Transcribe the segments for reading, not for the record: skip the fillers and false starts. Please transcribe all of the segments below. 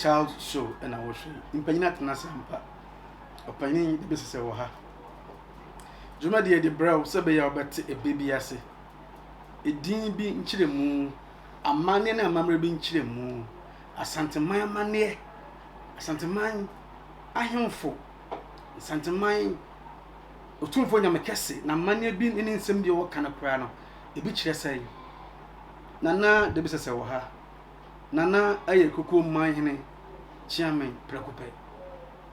child show and I was impanyina tena sampa opanyini de besese wo ha juma de brew se be ya obete e baby ase edin bi nkyiremu amane na amamre bi nkyiremu asanteman amane asanteman ahemfo asanteman otumfo nyame kese na amane bi ne nsem bi wo kana kura no ebi kyire sai nana de besese wo ha nana aye koko manhene chiamen prekope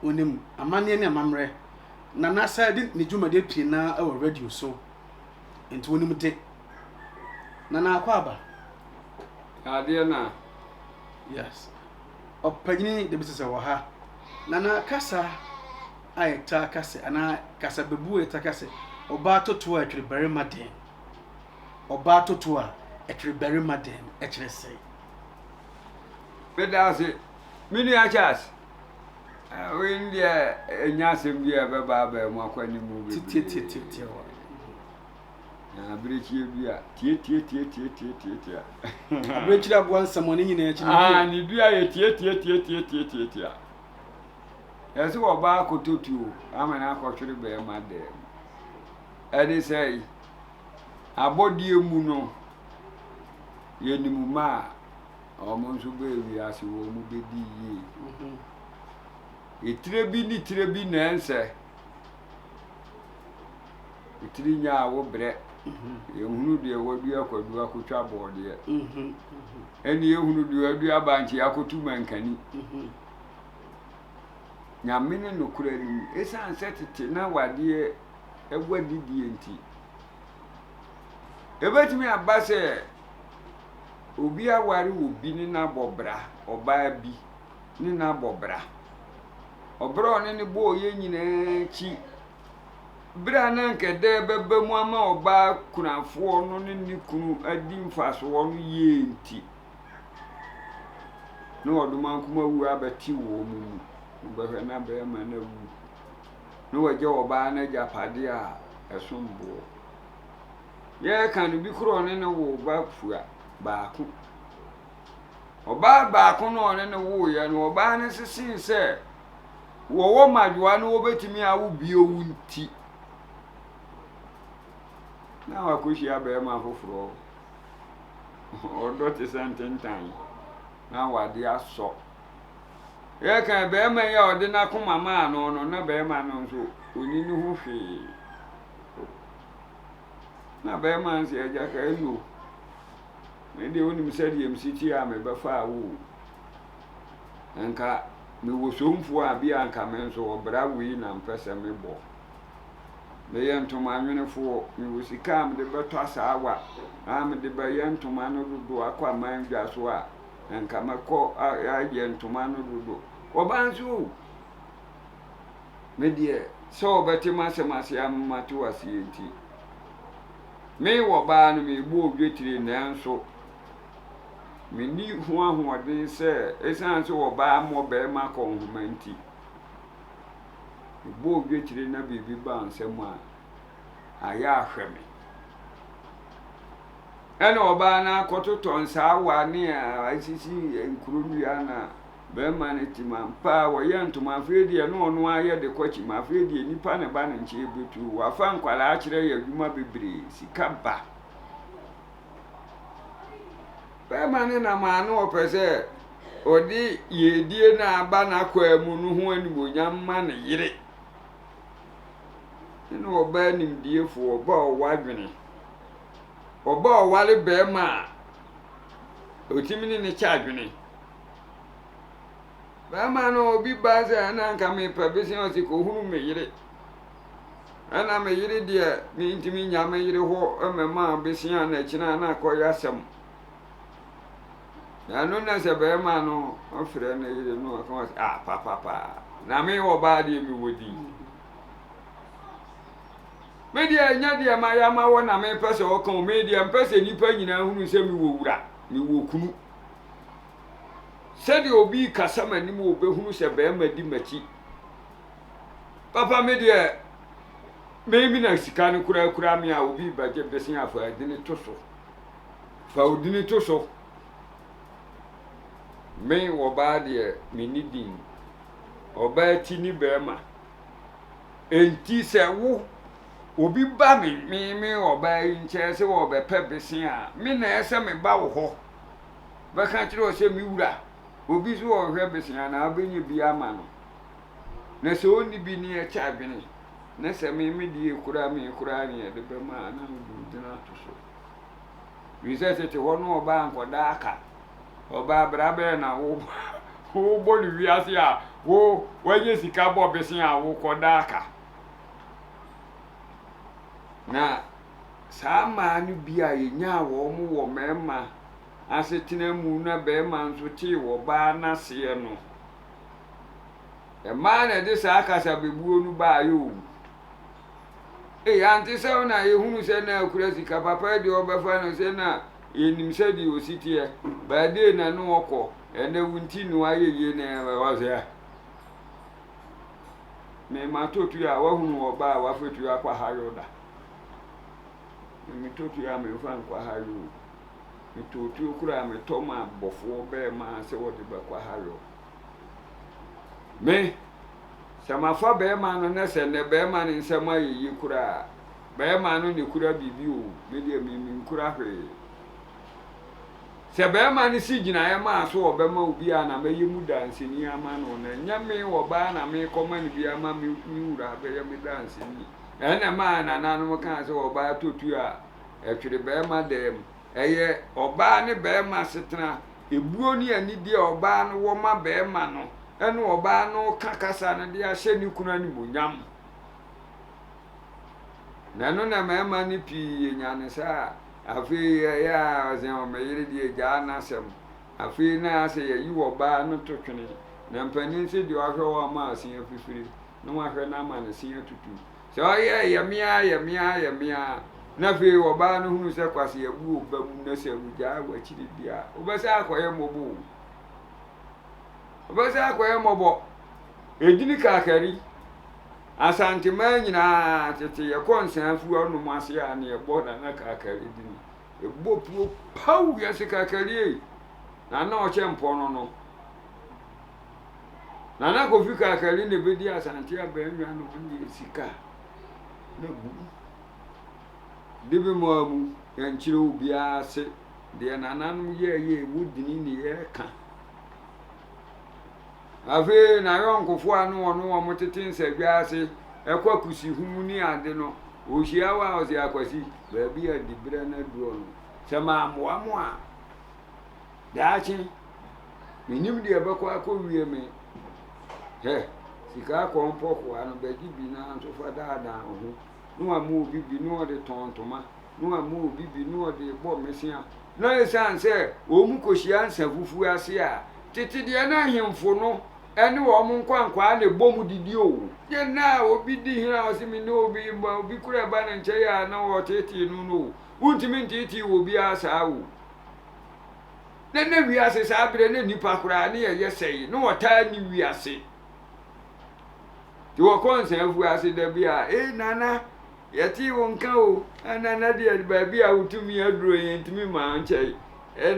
onim amane ne amamre nana side ni dwumade pie na awo radio so enti onim de nana akwaba ade na yes opanyini de bisese wo ha nana kasa ayeta kasa ana kasa bebu eta kasa oba toto a twere barima den oba toto a twere barima den ekire sei bedase mini achas we ndia enyasem bia beba ba mu akwani mu bi tie na brechi bia tie brechi abo nsamo ni nyina echi ni bia ye tie yesi wo ba kototu amana akotwere be ma de eni sei abodie mu no ye nimu ma omo nso be wi ase wo mu be di yi itire bi na ense itiri nya wo bre ehunu de wadu akwadu akotwa boode eni ehunu de wadu abanchi akotu mankani nyamene no kurari esan setete na wade egwadi die nti ebetimi abase obi awari obi ni na bobra oba bi ni na bobra obro ni bo ye nyina chi bra na nkede bebe mu ama oba kunafo no ni kunu adi mfaso no ye nti no oduma kuma wu abati wo mu ubehwe na be ma na wu no waje oba na japade a esombo ye kan bi kuro ni wo ba fua baako oba baako no ne wo ye no oba ne sisi se wo madwa no obetimi awu bio wunti na wakoshi abe ma foforo odo te santentan na wade aso ye kan be ma ya ode na koma ma no na be ma no so oni ni hu hwe na be ma nsi eja ka enu me de oni misadi MCT a me ba fa wo anka me wo somfo a bia anka me nso obra wi na mpese me bo me yentoma anwenefo me wo sika me de beto asawa me de ba yentoma no dodo akwa man dwa so a anka mako a yentoma no dodo obanzu me de so beti masemase amatu asienti me wo ba no me bo odwetire na nso me ni hu ahoden se esan so wo ba mo be ma ko humanti bo odwetire na bibi ba nsem a aya ahweme ena oba na kototo nsa wa ni asisi nkurunua na be ma ne timampa wo ye ntoma afredi no ono aye de kwachi ma afredi nipa ne ba ne nche betu wa fa nkwala a kire ya adwuma bebre sika ba Pemane na manu opese odi yedie na aba na kwa mu no ho animonyam ma ne yire ino oba nimdiefo oba owadwene oba owale be ma otimini ne chaadwene ba ma no obi baza na nka me pabesi osi ko hunu me yire ana me yire dia mi ntimi nya me yire ho emema besia na kina na akoyasem no na se be ma no ofre na yire no aka papa na me wo ba de mi wodi media nya de ma ya ma wo na me pese o kan media pese nipa nyina hunu se mi wo wura mi wo kunu se de obi kasama ni mo obehunu se be ma di machi papa media me mi na sika no kura mi a obi baje besin afa adini to so fa odini to so me oba de me nidin oba ti ni bema enti se wo obi ba me oba nche se wo be pebese a me na ese me ba wo ho ba kan kire o se me wura obi so wo hwe bese na abenye bi ama no na se oni bi ni e cha adwene na se me di ekura me ekura ni e de be ma na du dina to so wi se te ho no oba ankoda aka oba brabe na wo wo bo ni wi ase a wo wanye sika bo bese a wo koda aka na sama ni bia yenya wo mu wo mema asetena mu na be ma nso ti wo ba na se no e ma na de sa akasa bebuo nu ba yo anti se na ye hunu se na akura sika papa de obefa no se na enim se di ositie ba de na no okọ ene wunti no ayeye na wa se me ma totu ya wa hunu oba wa fetu akwa hayoda me totu ya me fa nkwa hayo me totu kura me toma bofo be ma se wo de ba kwa hayo me sama fa be ma no na se ne be ma ni nsema yeyi kura be ma no ni kura bibi o me de mi kura hwe se be ma ni si gina ye ma so obe ma obi a na me yemu dance ni ama no na nyame wo ba na me koma ni bi ama me wura be ye me dance ni ena ma na no kan se wo ba totu a etwere be ma dem eye oba ne be ma setena ebuo ni ani die oba no wo ma be ma no ene oba no kakasa na dia hye ni kuna ni bonyam na no na ma ni pi nyane sa afi ya azen me yire die ja na sem afi na se ye yi oba no totwene na mpanin se di ahwe wa ma asen afifiri no ahwe na ma na sen atutu so ye yemia na fi oba no hunu se kwase ebu oba mu na se wuja wa chiri bia obasa akoye mobo edini kakari asante man nyina tete ye konsan fu anu mase ya na ebo na kakari dini ebo puo pau ya se kakari na o chempo no na ko fi kakari ne bedi asante aba nwa no bi sika na bu dibi mo amu yan chire obi ase de na nanum ye wudini ne ye ka ave na yonkofo anu onu o motete nsagwiase ekwa kusi hunu ni ade no ohia wa ozi akwasi ba bi adibira na duo no sema amoa daachi minim de ebekwa akowie me he sika kompo ko anu bagi bi na nso fa daada ho no amu obi bi no de tontoma no amu obi bi no de bo mesia na esanse o mu koshia nsafufu ase a tete de na hemfo no ene wo mu nkwankwa na bomu didi o ye na obi di hira o simi no obi kura ba na nche ya na wo tete no untimi ntiti obi asa wo na wi ase sa bere na nipa kura na ye sei no wota ni wi ase ti wo konsen fu ase da bia nana yati wonka o nana de ba bia utumi aduro ye ntimi ma nche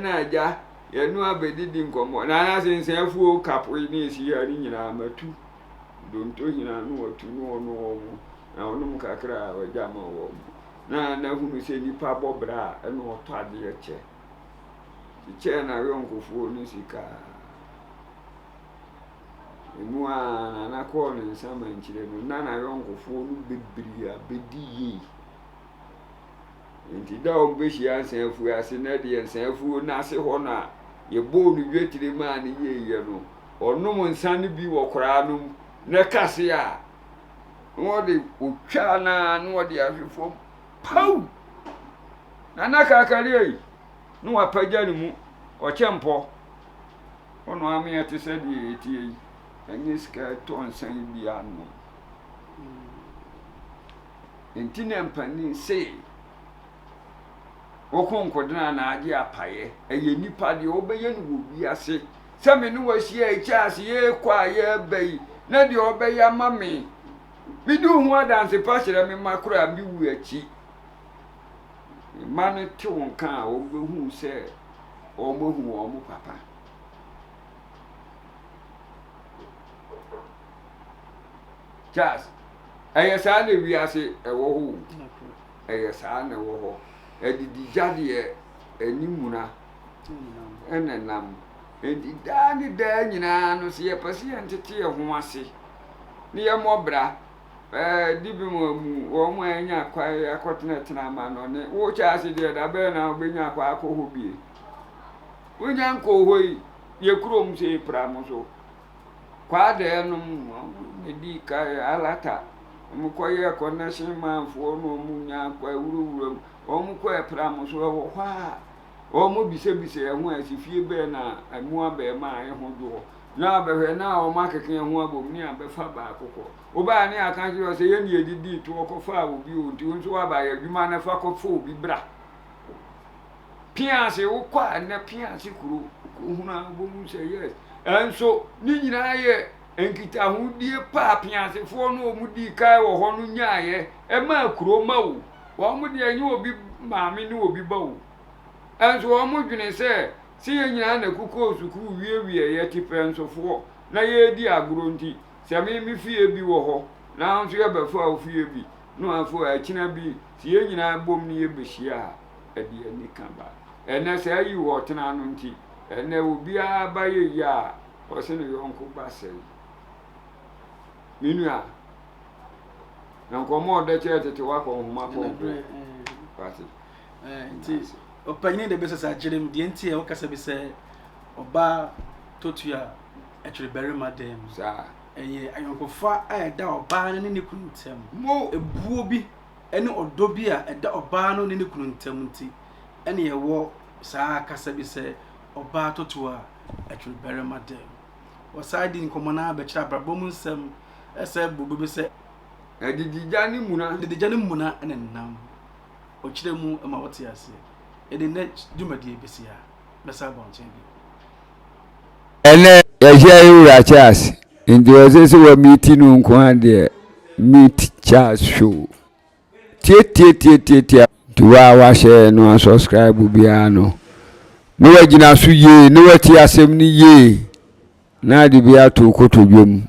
na aja yenu abedidi nkomo na sensen afuo kapo ni esi ya ni nyina matu donto hina no watu no no na onum kakra wajama wo na hunu se nipa bobra eno oto ade che na yonkofuo ni sika emu na ko ni nsama nchire no na yonkofuo no bebiri abedi enti da o beshi ansan afuo ase na de ansan afuo na ase ho na ye bonu wetire ma ne ye no onum nsan bi wo kora no na kase a no de otwa na no de ahwefo pau na kakari ai no apagya ne mu o chempo ono ame ate se de etie enye ska to nsan bi ano enti na mpani se okonkodana na ade apaye eye nipa de obeye no obi ase se me no wahia ekiase ye kwa ye bai na de obeye amame bidu hu adanse pa kire me makura bi wu achi mane te won kan obehu se omohu omo papa Charles ɛyɛ saa na wiase ɛwɔ hɔ ɛyɛ saa na ɛwɔ hɔ ɛdidi gyadeɛ animuna ɛna nam enti daa ne daa nyinaa no sɛ yɛpɛ sɛ yɛntete yɛ ho ase ne yɛmmɔbra di bi mu wɔn a ɛnya kwae akɔtenatena ama no ne wo Charles deɛ da bɛɛ na wobɛnya akɔ akɔ hɔ bie wonya nkɔ hɔ yi yɛ kurom sɛ pra mo so kwaadɛɛ no ne di kae alata ɔmokɔyɛ connection manfoɔ no ɔmu nya akɔ wurawuram ɔmokɔ pra mo so ɛwɔ hɔ a ɔmo bisabisa ɛho asi fie bɛɛ na ɛmu abɛɛma a ɛho dwoɔ na abɛhwɛ na ɔmo akeka ɛho abom ne abɛfa baako kɔ wobaa ne aka kyerɛ sɛ yɛne yɛdidi to ɔkɔfa a obi o nti wo nso waba yɛ adwuma no fa kɔfa obi bra piase wokɔ a nnɛ piase kuro hunu a wobɛmu sɛ yes ɛnso ne nyinaa yɛ nkitahodie paa piasefoɔ no ɔmu dii kae wɔ hɔ no nyaayɛ ɛmaa kuro ma wo wɔn deɛ nyɛ obi maame ne obi ba wo ɛnso wɔn dwene sɛ yɛn nyinaa na kukɔ sukuu wie yɛ tipɛ nsofoɔ na yɛdi agoro nti sɛ me fie bi wɔ hɔ na nso yɛbɛfa wo fie bi na afo akyina bi sɛ yɛn nyinaa bom ne yɛbɛhyia a ɛde ani ka ba ɛnɛ sɛ ayi wɔ tena no nti ɛnɛ obiara ba yɛ yi a ɔsɛ ne yɔnko ba sɛ minu a na nkɔmɔ ɔdɛ kyerɛ tete wakɔ nhoma pɔnkɔ pati nti ɔpanyin de bɛsɛ sɛ agyere mu deɛ nti a wɔkasa bi sɛ ɔbaa totua ɛtwere barima dɛm saa ɛyɛ ayɔnkofa a ɛda ɔbaa no ne ne kunu ntam mo ebuo bi ɛne ɔdɔ bi a ɛda ɔbaa no ne ne kunu ntam nti ɛne yɛwɔ saa kasa bi sɛ ɔbaa totua ɛtwere barima dɛm wɔsaa di nkɔmɔ na bɛkyerɛ abrabɔ mu nsɛm ɛsɛ bobo bi sɛ ɛdidigya ne muna ɛne nam ɔkyerɛ mu ama wɔte ase ɛde nɛ dwumadie bɛsi a bɛsa abɔnkyɛn bi ɛnɛ yɛhyia yɛwura Charles nti ɔsɛ sɛ wɔ meeti no nko a deɛ meet Charles show tie nti wa wahyɛ no subscribe biara no ne wagyina so yie ne wati asɛm no yie na de bi ato kotodwam